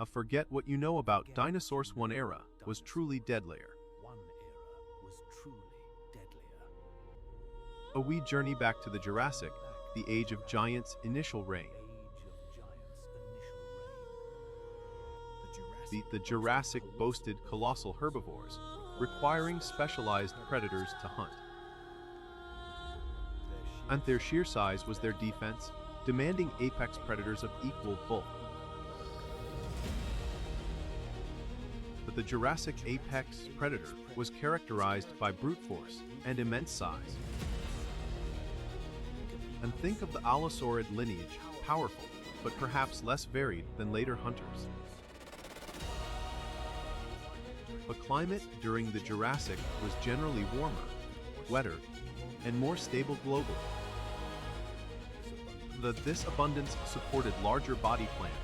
Forget what you know about dinosaurs. One era was truly deadlier. One era was truly deadlier. A wee journey back to the Jurassic, the age of giants' initial reign. The Jurassic boasted colossal herbivores, requiring specialized predators to hunt. And their sheer size was their defense, demanding apex predators of equal bulk. But the Jurassic apex predator was characterized by brute force and immense size. And think of the Allosaurid lineage, powerful, but perhaps less varied than later hunters. The climate during the Jurassic was generally warmer, wetter, and more stable globally. This abundance supported larger body plans,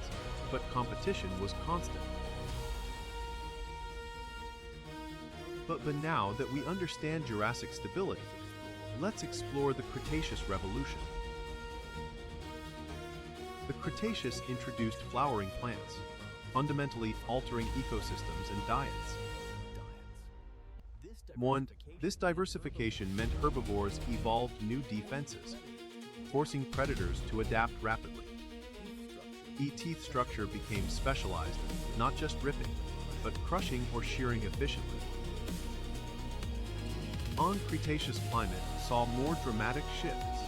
but competition was constant. But now that we understand Jurassic stability, let's explore the Cretaceous revolution. The Cretaceous introduced flowering plants, fundamentally altering ecosystems and diets. This diversification meant herbivores evolved new defenses, forcing predators to adapt rapidly. Teeth structure became specialized, not just ripping, but crushing or shearing efficiently. On-Cretaceous climate saw more dramatic shifts,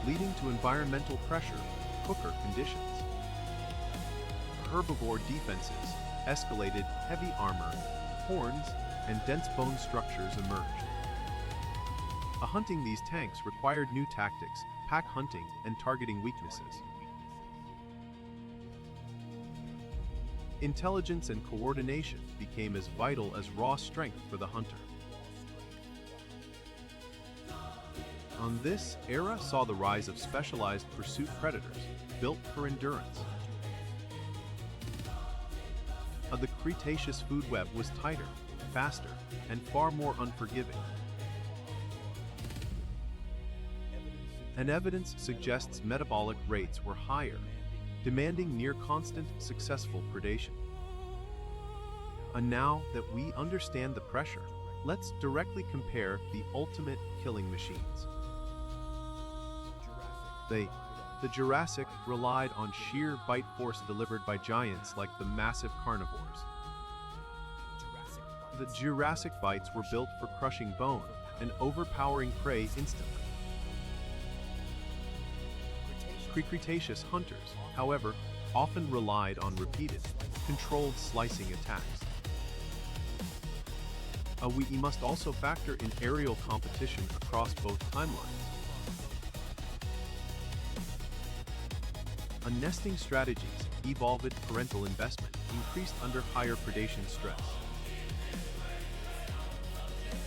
leading to environmental pressure, cooker conditions. Herbivore defenses escalated, heavy armor, horns, and dense bone structures emerged. Hunting these tanks required new tactics, pack hunting, and targeting weaknesses. Intelligence and coordination became as vital as raw strength for the hunter. This era saw the rise of specialized pursuit predators, built for endurance. The Cretaceous food web was tighter, faster, and far more unforgiving. And evidence suggests metabolic rates were higher, demanding near constant, successful predation. And now that we understand the pressure, let's directly compare the ultimate killing machines. The Jurassic relied on sheer bite force delivered by giants like the massive carnivores. The Jurassic bites were built for crushing bone and overpowering prey instantly. Pre-Cretaceous hunters, however, often relied on repeated, controlled slicing attacks. We must also factor in aerial competition across both timelines. Nesting strategies evolved. Parental investment increased under higher predation stress.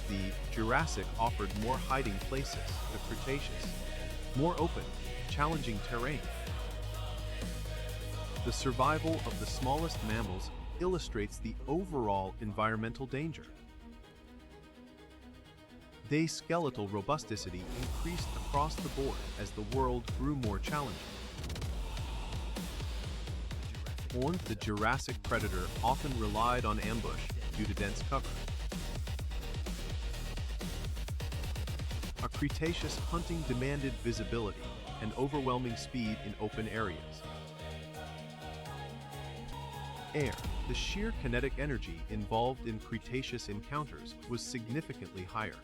The Jurassic offered more hiding places, the Cretaceous, more open, challenging terrain. The survival of the smallest mammals illustrates the overall environmental danger. Their skeletal robusticity increased across the board as the world grew more challenging. The Jurassic predator often relied on ambush due to dense cover. A Cretaceous hunting demanded visibility and overwhelming speed in open areas. Air, the sheer kinetic energy involved in Cretaceous encounters, was significantly higher.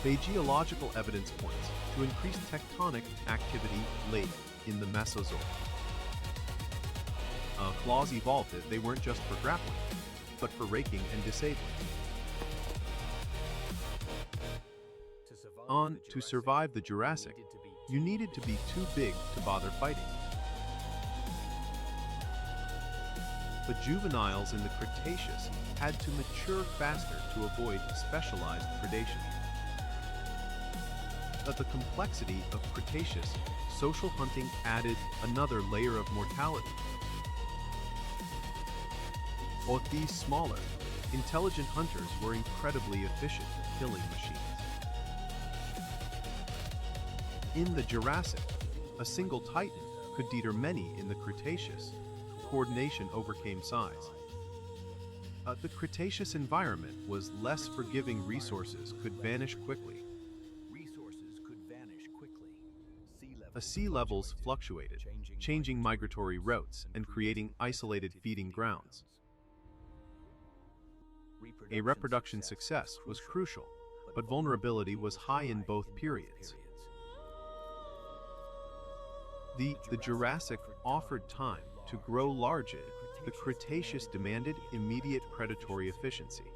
The geological evidence points to increased tectonic activity late in the Mesozoic. Claws evolved it. They weren't just for grappling, but for raking and disabling. To survive the Jurassic, you needed to be too big to bother fighting. The juveniles in the Cretaceous had to mature faster to avoid specialized predation. The complexity of Cretaceous social hunting added another layer of mortality. These smaller, intelligent hunters were incredibly efficient killing machines. In the Jurassic, a single titan could deter many in the Cretaceous. Coordination overcame size. The Cretaceous environment was less forgiving. Resources could vanish quickly. Sea levels fluctuated, changing migratory routes and creating isolated feeding grounds. A reproduction success was crucial, but vulnerability was high in both periods. The Jurassic offered time to grow large. The Cretaceous demanded immediate predatory efficiency.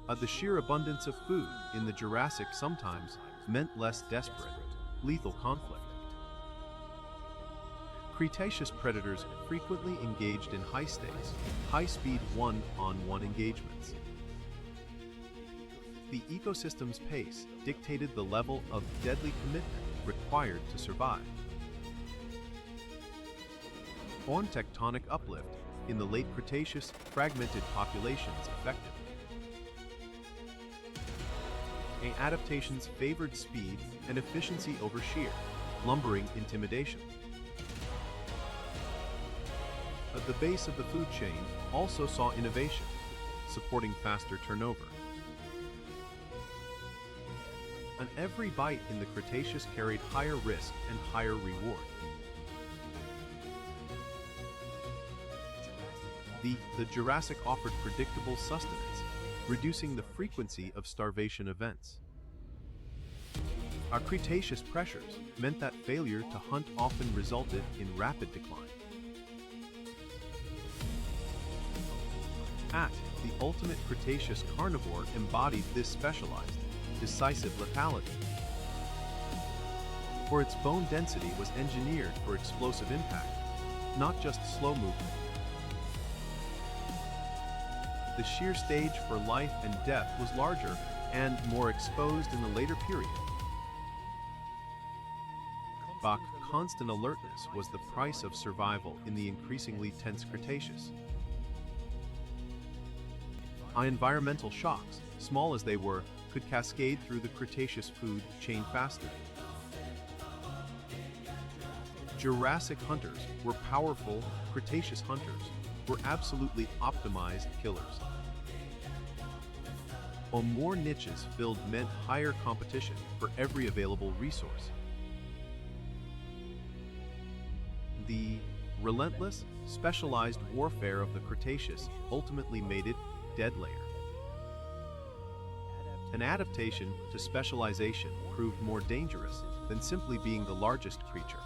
The sheer abundance of food in the Jurassic sometimes meant less desperate, lethal conflict. Cretaceous predators frequently engaged in high-stakes, high-speed one-on-one engagements. The ecosystem's pace dictated the level of deadly commitment required to survive. On tectonic uplift in the late Cretaceous fragmented populations effectively. Adaptations favored speed and efficiency over sheer, lumbering intimidation. At the base of the food chain also saw innovation, supporting faster turnover. Every bite in the Cretaceous carried higher risk and higher reward. The Jurassic offered predictable sustenance, reducing the frequency of starvation events. Our Cretaceous pressures meant that failure to hunt often resulted in rapid decline. The ultimate Cretaceous carnivore embodied this specialized, decisive lethality. For its bone density was engineered for explosive impact, not just slow movement. The sheer stage for life and death was larger and more exposed in the later period. Constant alertness was the price of survival in the increasingly tense Cretaceous. Environmental shocks, small as they were, could cascade through the Cretaceous food chain faster. Jurassic hunters were powerful, Cretaceous hunters were absolutely optimized killers. While more niches filled meant higher competition for every available resource. The relentless, specialized warfare of the Cretaceous ultimately made it deadlier. An adaptation to specialization proved more dangerous than simply being the largest creature.